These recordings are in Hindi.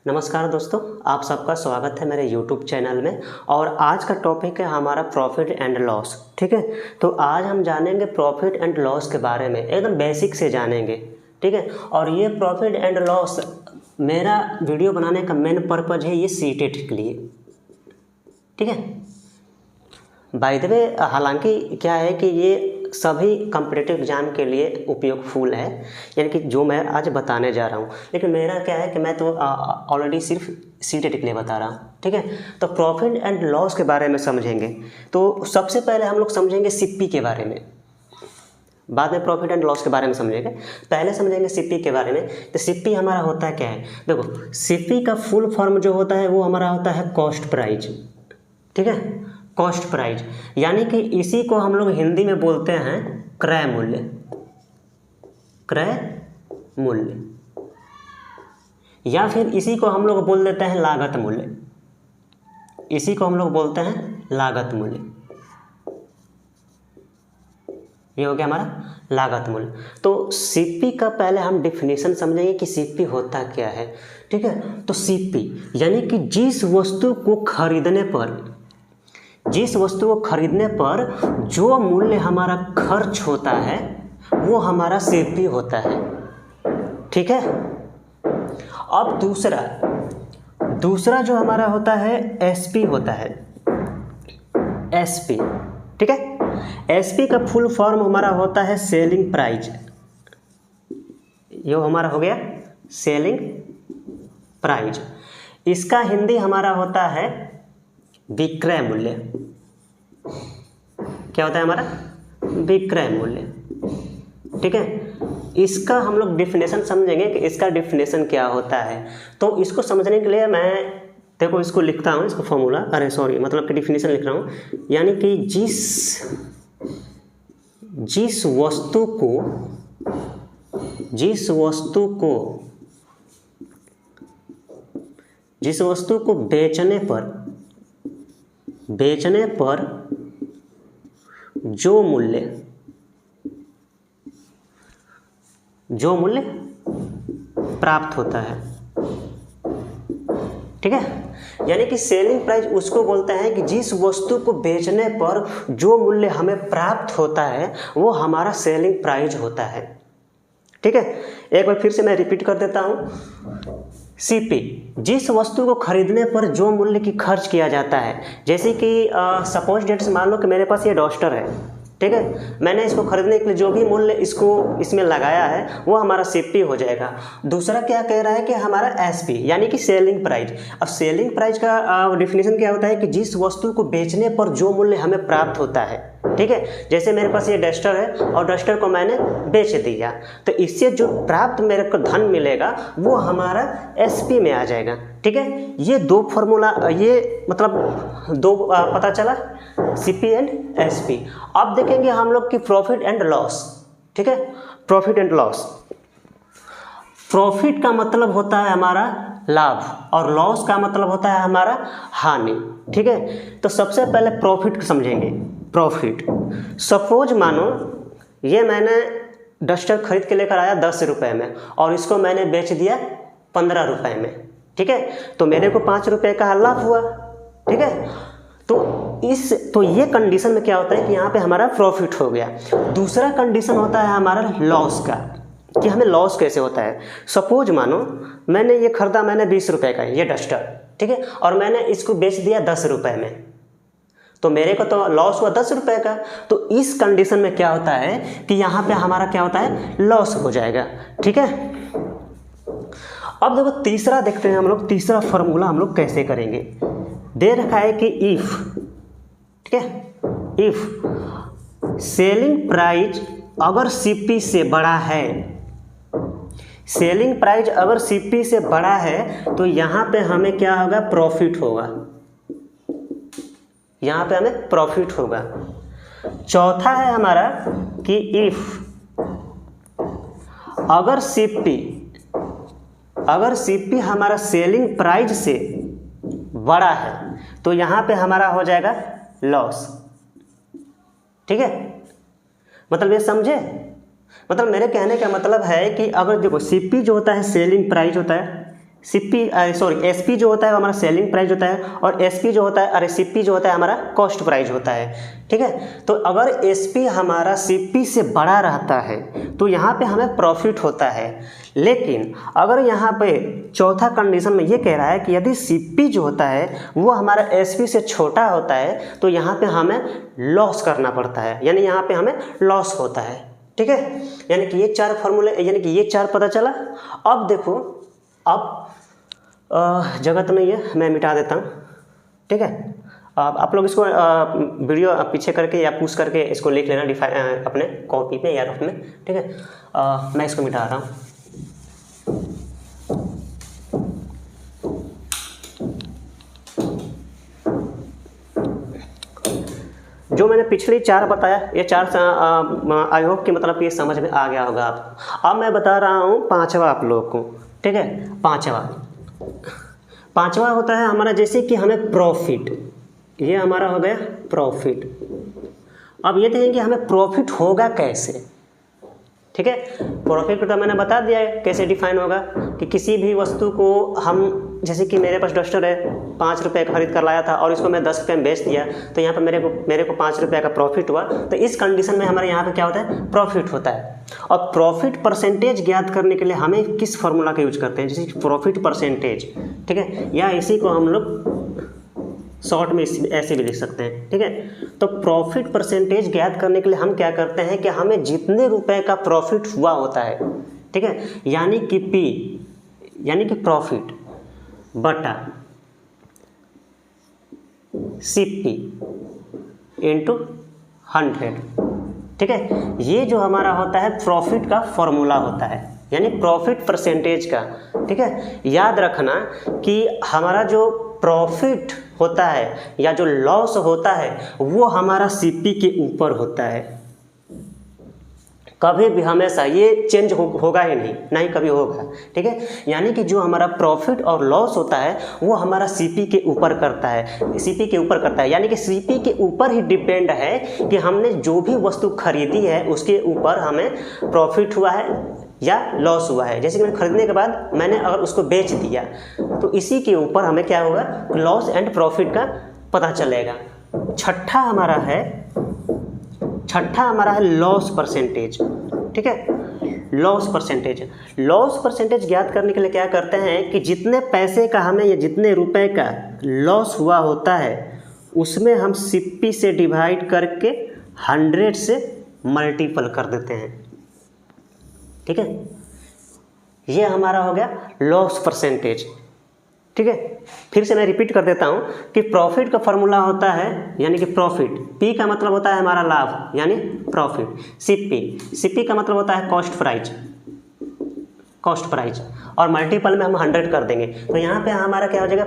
नमस्कार दोस्तों, आप सबका स्वागत है मेरे YouTube चैनल में। और आज का टॉपिक है हमारा प्रॉफिट एंड लॉस। ठीक है, तो आज हम जानेंगे प्रॉफिट एंड लॉस के बारे में, एकदम बेसिक से जानेंगे। ठीक है, और ये प्रॉफिट एंड लॉस मेरा वीडियो बनाने का मेन पर्पज़ है ये सीटेट के लिए। ठीक है, बाय द वे हालांकि क्या है कि ये सभी कॉम्पिटिटिव एग्ज़ाम के लिए उपयोगफुल है, यानी कि जो मैं आज बताने जा रहा हूँ। लेकिन मेरा क्या है कि मैं तो ऑलरेडी सिर्फ सीटेट के लिए बता रहा हूँ। ठीक है, तो प्रॉफिट एंड लॉस के बारे में समझेंगे। तो सबसे पहले हम लोग समझेंगे सीपी के बारे में, बाद में प्रॉफिट एंड लॉस के बारे में समझेंगे। पहले समझेंगे सीपी के बारे में। तो सीपी हमारा होता है क्या है, देखो सीपी का फुल फॉर्म जो होता है वो हमारा होता है कॉस्ट प्राइज। ठीक है, कॉस्ट प्राइज, यानी कि इसी को हम लोग हिंदी में बोलते हैं क्रय मूल्य। क्रय मूल्य, या फिर इसी को हम लोग बोल देते हैं लागत मूल्य। इसी को हम लोग बोलते हैं लागत मूल्य। ये हो गया हमारा लागत मूल्य। तो सीपी का पहले हम डिफिनीशन समझेंगे कि सीपी होता क्या है। ठीक है, तो सीपी यानी कि जिस वस्तु को खरीदने पर जो मूल्य हमारा खर्च होता है वो हमारा सीपी होता है। ठीक है, अब दूसरा जो हमारा होता है एसपी होता है। एसपी, ठीक है, एसपी का फुल फॉर्म हमारा होता है सेलिंग प्राइज। ये हमारा हो गया सेलिंग प्राइज। इसका हिंदी हमारा होता है विक्रय मूल्य। क्या होता है हमारा विक्रय मूल्य। ठीक है, इसका हम लोग डिफिनेशन समझेंगे कि इसका डिफिनेशन क्या होता है। तो इसको समझने के लिए मैं देखो इसको लिखता हूँ, इसको फॉर्मूला मतलब कि डिफिनेशन लिख रहा हूँ। यानी कि जिस वस्तु को बेचने पर जो मूल्य प्राप्त होता है। ठीक है, यानी कि सेलिंग प्राइस उसको बोलते हैं कि जिस वस्तु को बेचने पर जो मूल्य हमें प्राप्त होता है वो हमारा सेलिंग प्राइस होता है। ठीक है, एक बार फिर से मैं रिपीट कर देता हूँ। सीपी, जिस वस्तु को खरीदने पर जो मूल्य की खर्च किया जाता है। जैसे कि सपोज डेट से मान लो कि मेरे पास ये डस्टर है। ठीक है, मैंने इसको खरीदने के लिए जो भी मूल्य इसमें लगाया है वो हमारा सीपी हो जाएगा। दूसरा क्या कह रहा है कि हमारा एसपी यानी कि सेलिंग प्राइस। अब सेलिंग प्राइस का डिफिनेशन क्या होता है कि जिस वस्तु को बेचने पर जो मूल्य हमें प्राप्त होता है। ठीक है, जैसे मेरे पास ये डस्टर है और डस्टर को मैंने बेच दिया, तो इससे जो प्राप्त मेरे को धन मिलेगा वो हमारा एसपी में आ जाएगा। ठीक है, ये दो फॉर्मूला, ये मतलब दो पता चला, सीपी एंड एसपी। अब देखेंगे हम लोग कि प्रॉफिट एंड लॉस। ठीक है, प्रॉफिट एंड लॉस। प्रॉफिट का मतलब होता है हमारा लाभ और लॉस का मतलब होता है हमारा हानि। ठीक है, तो सबसे पहले प्रॉफिट समझेंगे। प्रॉफिट, सपोज मानो ये मैंने डस्टर खरीद के लेकर आया 10 रुपये में और इसको मैंने बेच दिया 15 रुपये में। ठीक है, तो मेरे को 5 रुपये का लाभ हुआ। ठीक है, तो ये कंडीशन में क्या होता है कि यहाँ पे हमारा प्रॉफिट हो गया। दूसरा कंडीशन होता है हमारा लॉस का, कि हमें लॉस कैसे होता है। सपोज मानो मैंने ये खरीदा, मैंने 20 रुपये का ये डस्टर। ठीक है, और मैंने इसको बेच दिया 10 रुपये में, तो मेरे को तो लॉस हुआ 10 रुपये का। तो इस कंडीशन में क्या होता है कि यहाँ पे हमारा क्या होता है, लॉस हो जाएगा। ठीक है, अब देखो तीसरा देखते हैं हम लोग, तीसरा फॉर्मूला हम लोग कैसे करेंगे। दे रखा है कि इफ, ठीक है, इफ सेलिंग प्राइस अगर सीपी से बड़ा है, सेलिंग प्राइस अगर सीपी से बड़ा है तो यहाँ पे हमें क्या होगा, प्रॉफिट होगा। यहाँ पे हमें प्रॉफिट होगा। चौथा है हमारा कि इफ अगर सीपी हमारा सेलिंग प्राइस से बड़ा है तो यहाँ पे हमारा हो जाएगा लॉस। ठीक है, मतलब ये समझे, मतलब मेरे कहने का मतलब है कि अगर देखो सीपी जो होता है सेलिंग प्राइस होता है, एसपी जो होता है वो हमारा सेलिंग प्राइस होता है, और एसपी जो होता है अरे सीपी जो होता है हमारा कॉस्ट प्राइस होता है। ठीक है, तो अगर एसपी हमारा सीपी से बड़ा रहता है तो यहाँ पे हमें प्रॉफिट होता है। लेकिन अगर यहाँ पे चौथा कंडीशन में ये कह रहा है कि यदि सीपी जो होता है वो हमारा एसपी से छोटा होता है तो यहाँ पे हमें लॉस करना पड़ता है, यानी यहाँ पे हमें लॉस होता है। ठीक है, यानी कि ये चार फॉर्मूले, यानी कि ये चार पता चला। अब देखो, अब जगह तो नहीं है, मैं मिटा देता हूँ। ठीक है, आप लोग इसको वीडियो पीछे करके या पुश करके इसको लिख लेना अपने कॉपी पे या नोट में। ठीक है, मैं इसको मिटा रहा हूँ। जो मैंने पिछले चार बताया, ये चार आई होप कि मतलब ये समझ में आ गया होगा आपको। अब मैं बता रहा हूँ पांचवा आप लोग को। ठीक है, पांचवा होता है हमारा जैसे कि हमें प्रॉफिट, ये हमारा हो गया प्रॉफिट। अब ये देखेंगे कि हमें प्रॉफिट होगा कैसे। ठीक है, प्रॉफिट तो मैंने बता दिया है कैसे डिफाइन होगा कि किसी भी वस्तु को हम, जैसे कि मेरे पास डस्टर है, 5 रुपये का खरीद कर लाया था और इसको मैं 10 रुपये में बेच दिया, तो यहाँ पर मेरे को 5 रुपये का प्रॉफिट हुआ। तो इस कंडीशन में हमारे यहाँ पे क्या होता है, प्रॉफिट होता है। और प्रॉफिट परसेंटेज ज्ञात करने के लिए हमें किस फॉर्मूला का यूज करते हैं, जैसे प्रॉफिट परसेंटेज। ठीक है, या इसी को हम लोग शॉर्ट में ऐसे भी लिख सकते हैं। ठीक है, तो प्रॉफिट परसेंटेज ज्ञात करने के लिए हम क्या करते हैं कि हमें जितने रुपए का प्रॉफिट हुआ होता है, ठीक है, यानी कि पी यानी कि प्रॉफिट बटा सीपी इंटू 100। ठीक है, ये जो हमारा होता है प्रॉफिट का फॉर्मूला होता है, यानी प्रॉफिट परसेंटेज का। ठीक है, याद रखना कि हमारा जो प्रॉफिट होता है या जो लॉस होता है वो हमारा सीपी के ऊपर होता है। कभी भी हमेशा ये चेंज होगा ही नहीं कभी होगा। ठीक है, यानी कि जो हमारा प्रॉफिट और लॉस होता है वो हमारा सीपी के ऊपर करता है, यानी कि सीपी के ऊपर ही डिपेंड है कि हमने जो भी वस्तु खरीदी है उसके ऊपर हमें प्रॉफिट हुआ है या लॉस हुआ है। जैसे कि मैंने खरीदने के बाद मैंने अगर उसको बेच दिया तो इसी के ऊपर हमें क्या होगा, लॉस एंड प्रॉफिट का पता चलेगा। छठा हमारा है लॉस परसेंटेज। ठीक है, लॉस परसेंटेज ज्ञात करने के लिए क्या करते हैं कि जितने पैसे का हमें या जितने रुपए का लॉस हुआ होता है उसमें हम सीपी से डिवाइड करके 100 से मल्टीपल कर देते हैं। ठीक है, ये हमारा हो गया लॉस परसेंटेज। ठीक है, फिर से मैं रिपीट कर देता हूं कि प्रॉफिट का फॉर्मूला होता है, यानी कि प्रॉफिट, पी का मतलब होता है हमारा लाभ यानी प्रॉफिट, सीपी का मतलब होता है कॉस्ट प्राइस, और मल्टीपल में हम 100 कर देंगे तो यहाँ पे हमारा क्या हो जाएगा,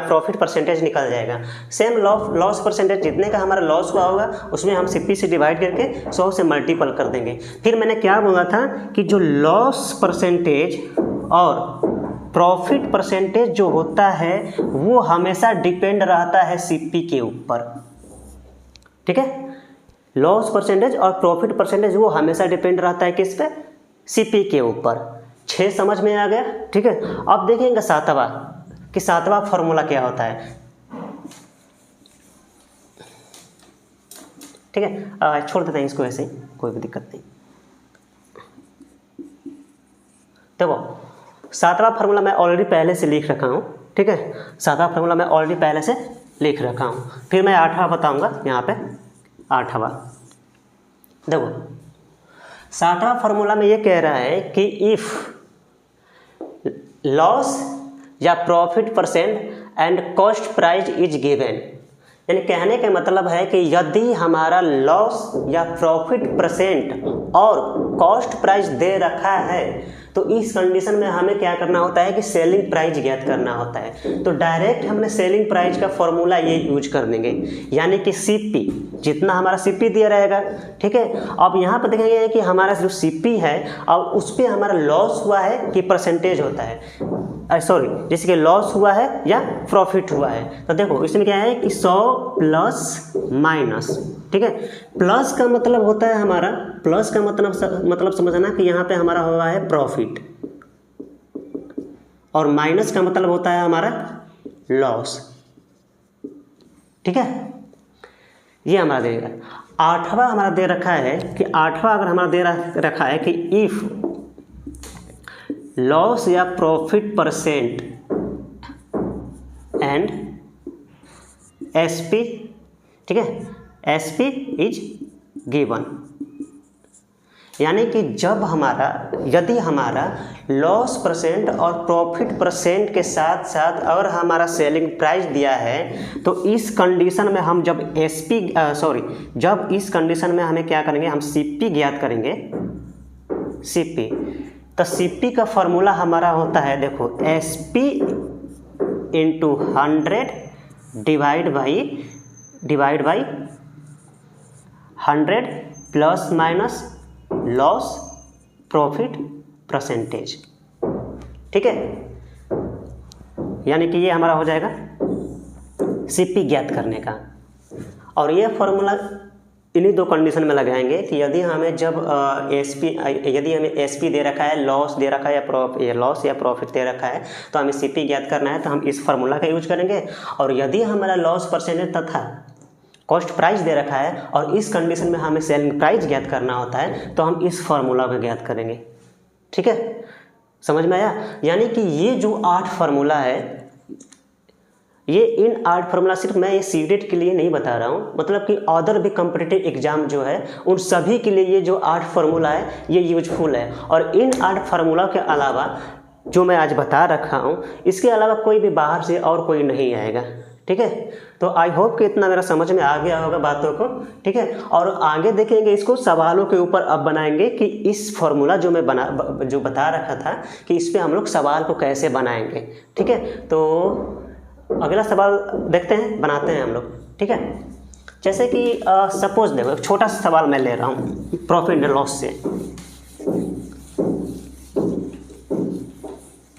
प्रॉफिट परसेंटेज निकल जाएगा। सेम लॉस परसेंटेज, जितने का हमारा लॉस हुआ होगा उसमें हम सीपी से डिवाइड करके 100 से मल्टीपल कर देंगे। फिर मैंने क्या बोला था कि जो लॉस परसेंटेज और प्रॉफिट परसेंटेज जो होता है वो हमेशा डिपेंड रहता है सीपी के ऊपर। ठीक है, लॉस परसेंटेज और प्रॉफिट परसेंटेज वो हमेशा डिपेंड रहता है किस पे, सीपी के ऊपर। 6 समझ में आ गया। ठीक है, अब देखेंगे सातवां फॉर्मूला क्या होता है। ठीक है, छोड़ देते हैं इसको ऐसे ही, कोई भी दिक्कत नहीं। देखो, 7वां फार्मूला मैं ऑलरेडी पहले से लिख रखा हूँ। ठीक है, 7वां फार्मूला मैं ऑलरेडी पहले से लिख रखा हूँ। फिर मैं 8वां बताऊँगा यहाँ पे। 8वां देखो, 7वां फार्मूला में ये कह रहा है कि इफ़ लॉस या profit percent and cost price is given, यानी कहने का मतलब है कि यदि हमारा लॉस या प्रॉफिट परसेंट और कॉस्ट प्राइस दे रखा है तो इस कंडीशन में हमें क्या करना होता है कि सेलिंग प्राइस ज्ञात करना होता है। तो डायरेक्ट हमने सेलिंग प्राइस का फॉर्मूला ये यूज कर देंगे, यानी कि सीपी, जितना हमारा सीपी दिया रहेगा। ठीक है, अब यहाँ पर देखेंगे कि हमारा जो सीपी है अब उस पर हमारा लॉस हुआ है कि परसेंटेज होता है, जैसे कि लॉस हुआ है या प्रॉफिट हुआ है। तो देखो इसमें क्या है कि 100 प्लस माइनस। ठीक है, प्लस का मतलब होता है हमारा, प्लस का मतलब समझना कि यहाँ पे हमारा हुआ है प्रॉफिट, और माइनस का मतलब होता है हमारा लॉस। ठीक है, ये हमारा देगा। आठवां हमारा दे रखा है कि आठवां अगर हमारा दे रखा है कि इफ लॉस या प्रॉफिट परसेंट एंड एसपी, ठीक है, एसपी इज गिवन, यानी कि जब हमारा यदि हमारा लॉस परसेंट और प्रॉफिट परसेंट के साथ साथ अगर हमारा सेलिंग प्राइस दिया है तो इस कंडीशन में हम जब जब इस कंडीशन में हमें क्या करेंगे, हम सीपी ज्ञात करेंगे। सीपी, तो सीपी का फॉर्मूला हमारा होता है, देखो, SP into 100 divide by 100 plus minus loss profit percentage. ठीक है, यानी कि ये हमारा हो जाएगा सीपी ज्ञात करने का। और ये फॉर्मूला इन्हीं दो कंडीशन में लगाएंगे कि यदि हमें एसपी दे रखा है, लॉस दे रखा है या लॉस या प्रॉफिट दे रखा है, तो हमें सीपी ज्ञात करना है, तो हम इस फार्मूला का यूज करेंगे। और यदि हमारा लॉस परसेंटेज तथा कॉस्ट प्राइस दे रखा है और इस कंडीशन में हमें सेलिंग प्राइस ज्ञात करना होता है, तो हम इस फार्मूला को ज्ञात करेंगे। ठीक है, समझ में आया? यानी कि ये जो 8 फार्मूला है, ये इन 8 फार्मूला सिर्फ मैं ये सीडेट के लिए नहीं बता रहा हूँ, मतलब कि अदर भी कॉम्पिटिटिव एग्जाम जो है उन सभी के लिए ये जो 8 फार्मूला है ये यूजफुल है। और इन 8 फार्मूला के अलावा जो मैं आज बता रखा हूँ, इसके अलावा कोई भी बाहर से और कोई नहीं आएगा। ठीक है, तो आई होप कि इतना मेरा समझ में आ गया होगा बातों को। ठीक है, और आगे देखेंगे इसको सवालों के ऊपर अब बनाएंगे कि इस फॉर्मूला जो मैं जो बता रखा था कि इस पे हम लोग सवाल को कैसे बनाएंगे। ठीक है, तो अगला सवाल देखते हैं, बनाते हैं हम लोग। ठीक है, जैसे कि सपोज देखो एक छोटा सा सवाल मैं ले रहा हूँ प्रॉफिट एंड लॉस से।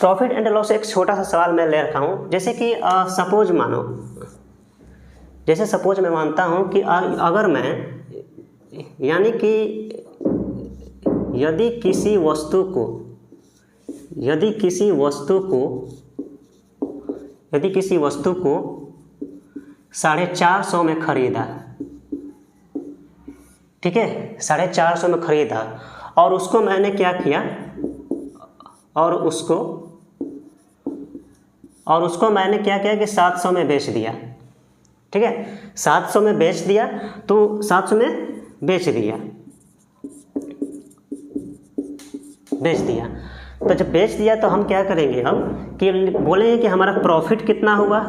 प्रॉफिट एंड लॉस एक छोटा सा सवाल मैं ले रखा हूँ। जैसे कि सपोज मैं मानता हूँ कि अगर मैं, यानी कि यदि किसी वस्तु को 450 में खरीदा, ठीक है, 450 में खरीदा, और उसको मैंने क्या किया, और उसको मैंने क्या किया कि 700 में बेच दिया। ठीक है, 700 में बेच दिया, तो 700 में बेच दिया। तो जब बेच दिया तो हम क्या करेंगे अब कि बोलेंगे कि हमारा प्रॉफिट कितना हुआ।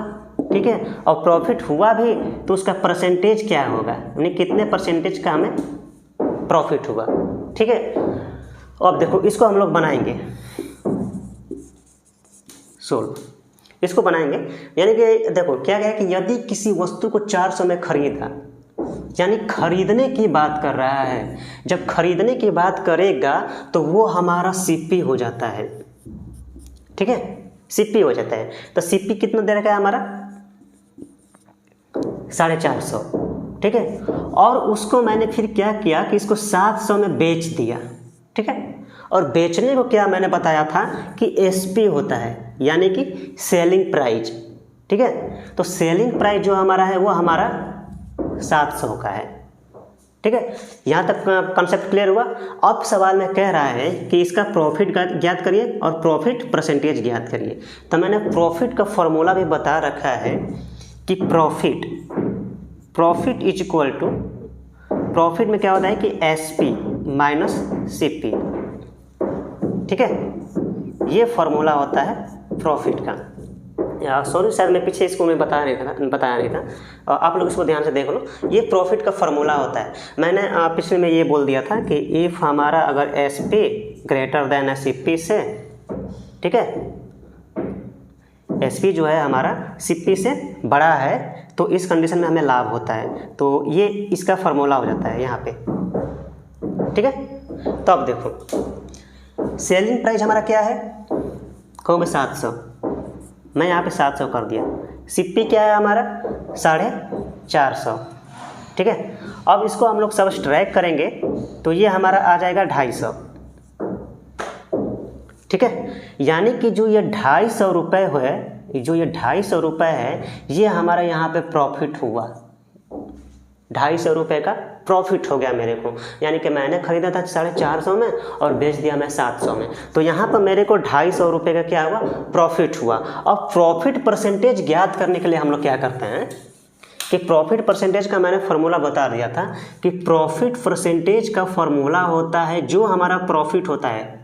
ठीक है, और प्रॉफिट हुआ भी तो उसका परसेंटेज क्या होगा, यानी कितने परसेंटेज का हमें प्रॉफिट हुआ। ठीक है, अब देखो इसको हम लोग बनाएंगे, इसको बनाएंगे। यानी कि देखो क्या है कि यदि किसी वस्तु को 400 में खरीदा, यानी खरीदने की बात कर रहा है, जब खरीदने की बात करेगा तो वो हमारा सीपी हो जाता है। ठीक है, सीपी हो जाता है। तो सीपी कितना दे रखा है हमारा 450। ठीक है, और उसको मैंने फिर क्या किया कि इसको 700 में बेच दिया। ठीक है, और बेचने को क्या मैंने बताया था कि एसपी होता है, यानी कि सेलिंग प्राइस। ठीक है, तो सेलिंग प्राइस जो हमारा है वो हमारा 700 का है। ठीक है, यहाँ तक कॉन्सेप्ट क्लियर हुआ। अब सवाल में कह रहा है कि इसका प्रॉफिट ज्ञात करिए और प्रॉफिट परसेंटेज ज्ञात करिए। तो मैंने प्रॉफिट का फॉर्मूला भी बता रखा है कि profit is equal to, profit में क्या होता है कि एसपी माइनस सीपी। ठीक है, ये फॉर्मूला होता है प्रॉफिट का। सॉरी, शायद मैं पीछे इसको मैं बताया नहीं था, आप लोग इसको ध्यान से देख लो। ये प्रॉफिट का फॉर्मूला होता है। मैंने पिछले में ये बोल दिया था कि इफ़ हमारा अगर एसपी ग्रेटर देन सीपी से, ठीक है, एसपी जो है हमारा सीपी से बड़ा है, तो इस कंडीशन में हमें लाभ होता है। तो ये इसका फॉर्मूला हो जाता है यहाँ पे। ठीक है, तो अब देखो सेलिंग प्राइस हमारा क्या है, कहूँ मैं 700, मैं यहाँ पे 700 कर दिया। सीपी क्या है हमारा 450। ठीक है, अब इसको हम लोग सब स्ट्रैक करेंगे तो ये हमारा आ जाएगा 250। ठीक है। यानी कि जो ये 250 रुपये है, जो ये 250 रुपये है, ये हमारा यहाँ पे प्रॉफिट हुआ। 250 रुपये का प्रॉफिट हो गया मेरे को, यानी कि मैंने ख़रीदा था 450 में और बेच दिया मैं 700 में, तो यहाँ पर मेरे को 250 रुपये का क्या हुआ, प्रॉफिट हुआ। अब प्रॉफिट परसेंटेज ज्ञात करने के लिए हम लोग क्या करते हैं कि प्रॉफिट परसेंटेज का मैंने फार्मूला बता दिया था कि प्रॉफिट परसेंटेज का फार्मूला होता है जो हमारा प्रॉफिट होता है,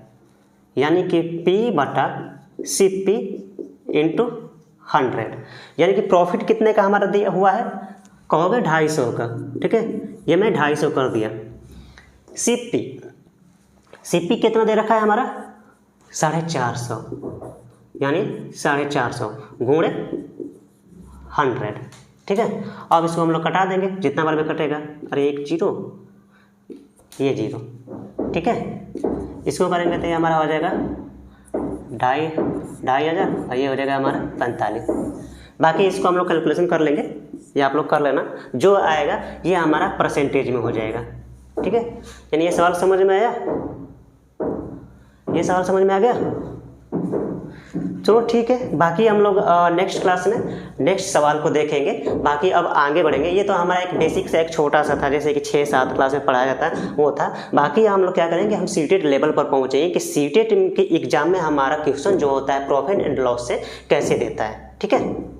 यानी कि P/CP × 100, यानी कि प्रॉफिट कितने का हमारा दिया हुआ है, कहोगे 250 का, ठीक है, ये मैं 250 कर दिया। CP कितना दे रखा है हमारा, 450, यानी 450 गुणे 100, ठीक है। अब इसको हम लोग कटा देंगे, जितना बार में कटेगा, अरे 1 0, ये 0, ठीक है। इसको करेंगे तो ये हमारा हो जाएगा 2,500 और ये हो जाएगा हमारा 45। बाकी इसको हम लोग कैलकुलेशन कर लेंगे, ये आप लोग कर लेना, जो आएगा ये हमारा परसेंटेज में हो जाएगा, ठीक है। यानी ये सवाल समझ में आया, ये सवाल समझ में आ गया, चलो ठीक है। बाकी हम लोग नेक्स्ट क्लास में नेक्स्ट सवाल को देखेंगे, बाकी अब आगे बढ़ेंगे। ये तो हमारा एक बेसिक से एक छोटा सा था, जैसे कि 6-7 क्लास में पढ़ाया जाता है वो था। बाकी हम लोग क्या करेंगे, हम सीटेट लेवल पर पहुँचेंगे कि सीटेट के एग्जाम में हमारा क्वेश्चन जो होता है प्रॉफिट एंड लॉस से कैसे देता है, ठीक है।